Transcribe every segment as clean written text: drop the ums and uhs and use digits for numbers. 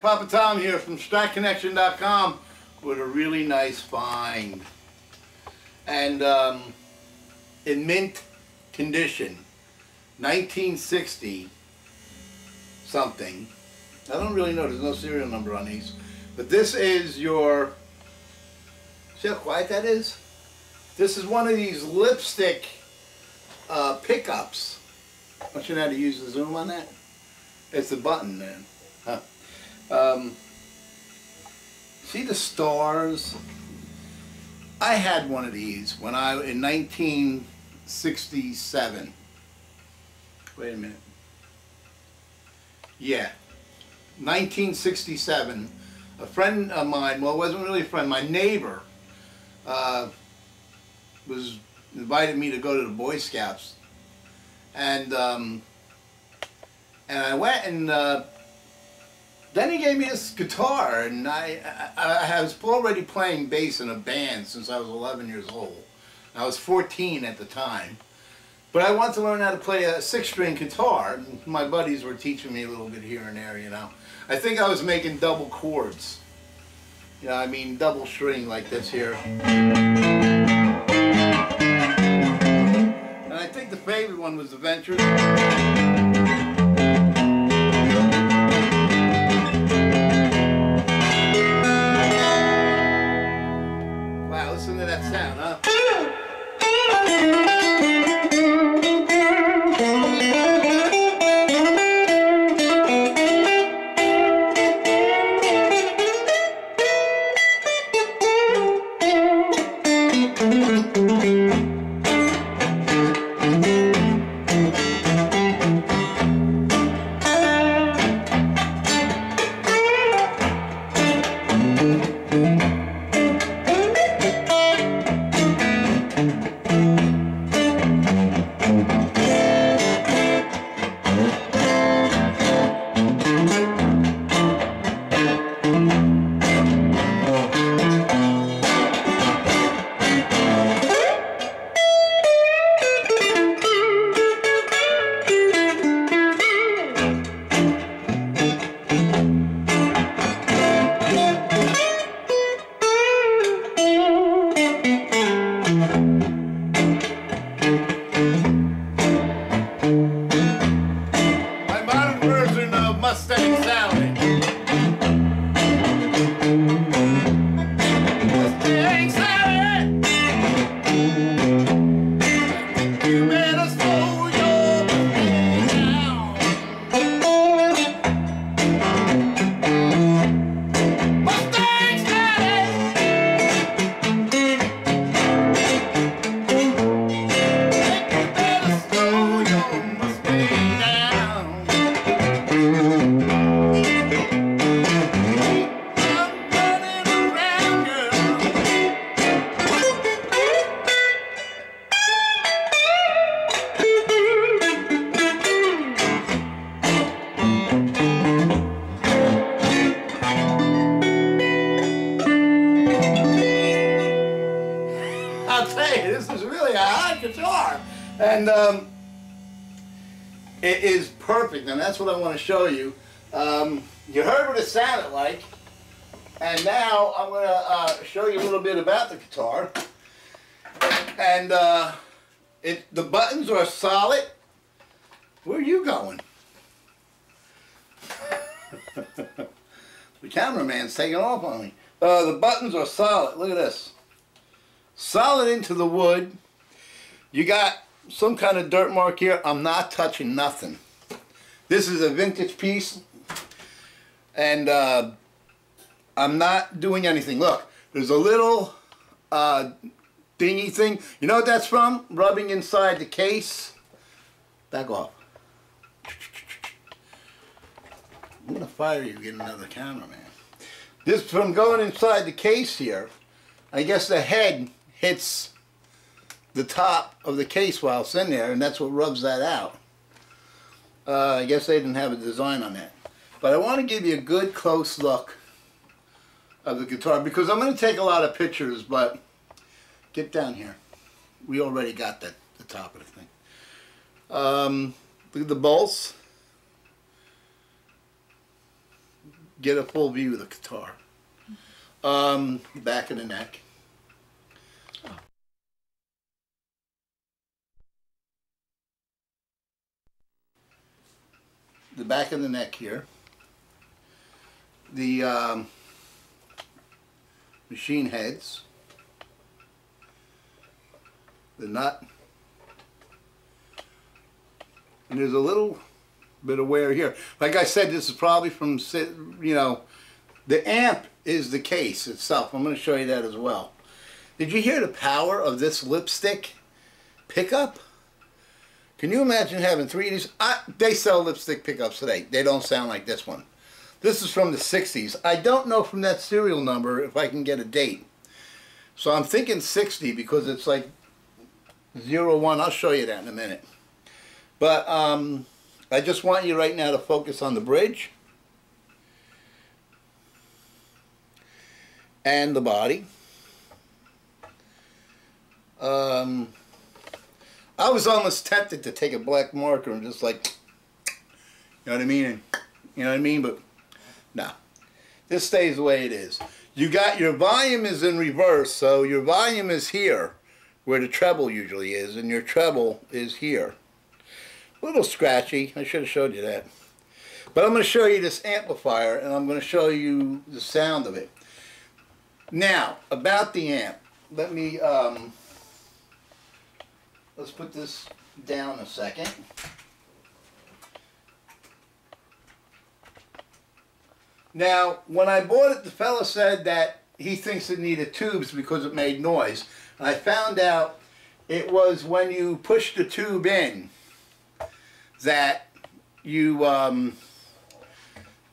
Papatom here from stratconnection.com with a really nice find. And in mint condition, 1960 something. I don't really know, there's no serial number on these. But this is your, see how quiet that is? This is one of these lipstick pickups. Don't you know how to use the zoom on that? It's the button, man. Huh. See the stars? I had one of these when in 1967. Wait a minute. Yeah, 1967. A friend of mine, well, it wasn't really a friend, my neighbor, was invited me to go to the Boy Scouts, and I went, and then he gave me this guitar, and I was already playing bass in a band since I was 11 years old. I was 14 at the time, but I wanted to learn how to play a 6-string guitar, and my buddies were teaching me a little bit here and there, you know. I think I was making double chords. You know, I mean double string like this here. And I think the favorite one was the Ventures. Wow, listen to that sound, huh? This is really a hot guitar, and it is perfect, and that's what I want to show you. You heard what it sounded like, and now I'm going to show you a little bit about the guitar. And the buttons are solid. Where are you going? The cameraman's taking off on me. The buttons are solid. Look at this. Solid into the wood. You got some kind of dirt mark here. I'm not touching nothing. This is a vintage piece, and I'm not doing anything. Look, there's a little dingy thing. You know what that's from? Rubbing inside the case. Back off. I'm gonna fire you, get another cameraman. This is from going inside the case here. I guess the head hits the top of the case while it's in there, and that's what rubs that out. I guess they didn't have a design on that. But I want to give you a good close look of the guitar, because I'm going to take a lot of pictures, but get down here. We already got the top of the thing. Look at the bolts. get a full view of the guitar. Back of the neck. The back of the neck here. The machine heads. The nut. And there's a little bit of wear here. Like I said, this is probably from, you know, the amp is the case itself. I'm going to show you that as well. Did you hear the power of this lipstick pickup? Can you imagine having three of these? They sell lipstick pickups today. They don't sound like this one. This is from the 60s. I don't know from that serial number if I can get a date. So I'm thinking 60 because it's like 01. I'll show you that in a minute. But I just want you right now to focus on the bridge and the body. I was almost tempted to take a black marker and just like, you know what I mean? And, you know what I mean? But no, this stays the way it is. You got your volume is in reverse, so your volume is here where the treble usually is, and your treble is here. A little scratchy. I should have showed you that. But I'm going to show you this amplifier, and I'm going to show you the sound of it. Now, about the amp. Let me, let's put this down a second. Now, when I bought it, the fella said that he thinks it needed tubes because it made noise. And I found out it was when you push the tube in that you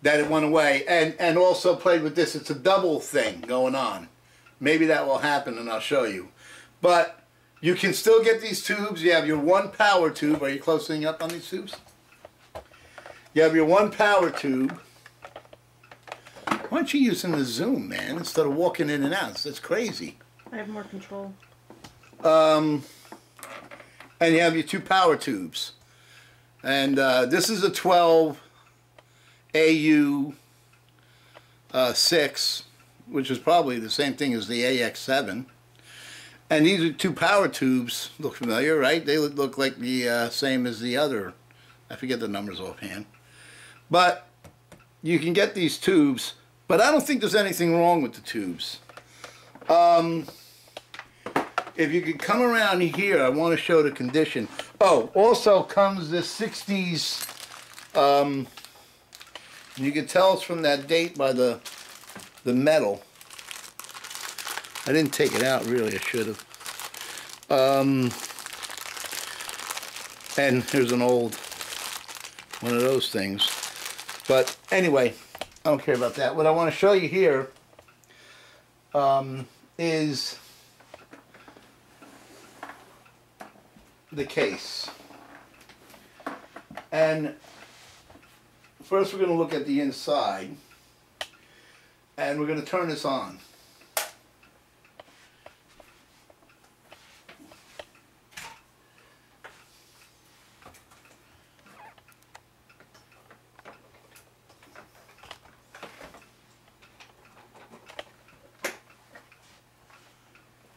that it went away, and also played with this. It's a double thing going on. Maybe that will happen, and I'll show you. But you can still get these tubes. You have your one power tube. Are you closing up on these tubes? You have your one power tube. Why aren't you using the zoom, man, instead of walking in and out? That's crazy. I have more control. And you have your two power tubes. And this is a 12 AU 6, which is probably the same thing as the AX7. And these are two power tubes. Look familiar, right? They look like the same as the other. I forget the numbers offhand. But you can get these tubes, but I don't think there's anything wrong with the tubes. If you could come around here, I want to show the condition. Oh, also comes this 60s, you can tell it's from that date by the metal. I didn't take it out, really, I should have. And here's an old one of those things. But anyway, I don't care about that. What I want to show you here is the case. And first we're going to look at the inside, and we're going to turn this on.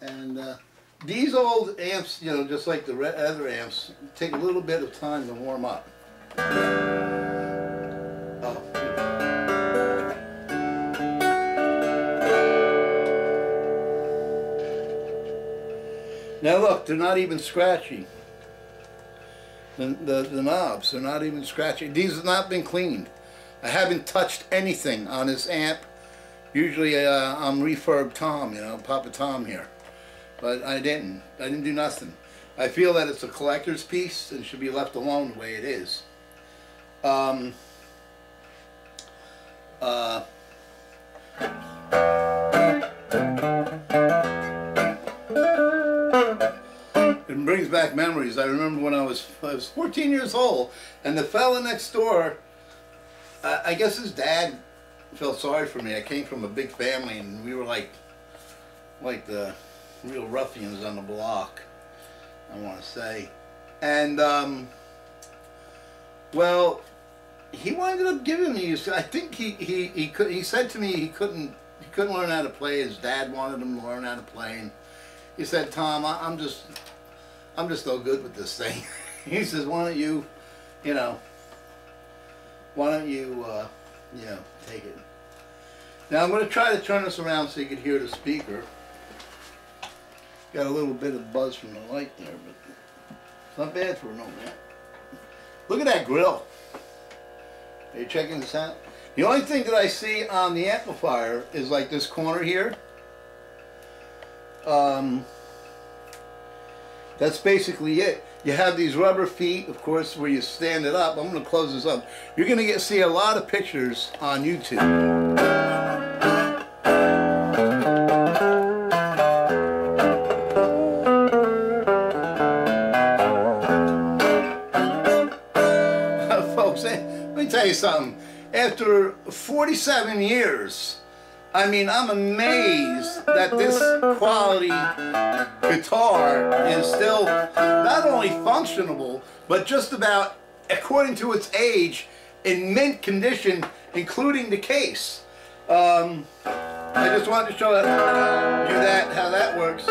And these old amps, you know, just like the other amps, take a little bit of time to warm up. Oh. Now look, they're not even scratchy. The knobs, they're not even scratchy. These have not been cleaned. I haven't touched anything on this amp. Usually I'm refurb Tom, you know, Papa Tom here. But I didn't do nothing. I feel that it's a collector's piece and should be left alone the way it is. It brings back memories. I remember when I was 14 years old, and the fella next door, I guess his dad felt sorry for me. I came from a big family, and we were like the real ruffians on the block, I want to say. And well, he ended up giving me. I think he said to me he couldn't learn how to play. His dad wanted him to learn how to play, and he said, "Tom, I'm just no good with this thing." He says, "Why don't you, take it." Now I'm going to try to turn this around so you can hear the speaker. Got a little bit of buzz from the light there, but it's not bad for an old amp. Look at that grill. Are you checking this out? The only thing that I see on the amplifier is like this corner here. That's basically it. You have these rubber feet, of course, where you stand it up. I'm going to close this up. You're going to see a lot of pictures on YouTube. Let me tell you something. After 47 years, I mean, I'm amazed that this quality guitar is still not only functionable, but just about, according to its age, in mint condition, including the case. I just wanted to show you how that works.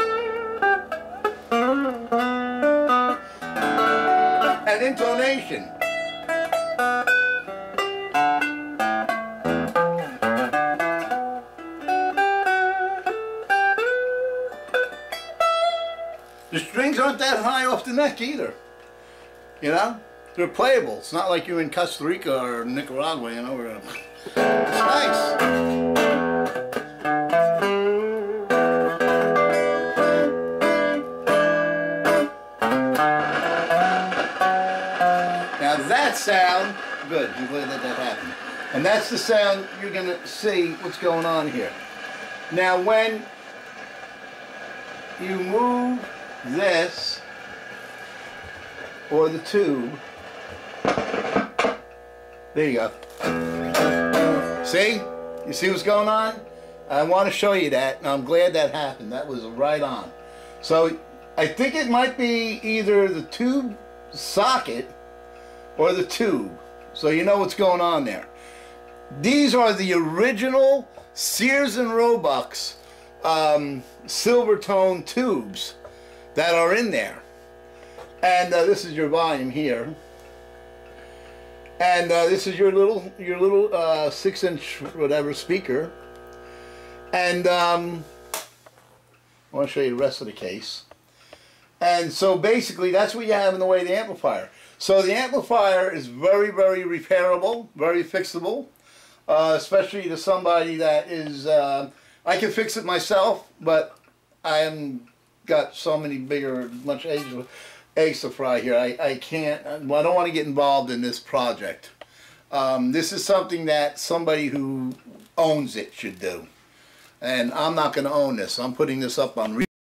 And intonation. The strings aren't that high off the neck either. They're playable. It's not like you're in Costa Rica or Nicaragua, where it's nice. Now that sound, good, I'm glad that happened. And that's the sound you're going to see what's going on here. Now when you move this or the tube, there you go. See? You see what's going on? I want to show you that, and I'm glad that happened. That was right on. So I think it might be either the tube socket or the tube. So you know what's going on there. These are the original Sears and Roebuck's Silvertone tubes that are in there. And this is your volume here. And this is your little 6-inch whatever speaker. And I want to show you the rest of the case. And so basically that's what you have in the way of the amplifier. So the amplifier is very, very repairable, very fixable, especially to somebody that is, I can fix it myself, but I am got so many much eggs to fry here. I can't, I don't want to get involved in this project. This is something that somebody who owns it should do. And I'm not going to own this. I'm putting this up on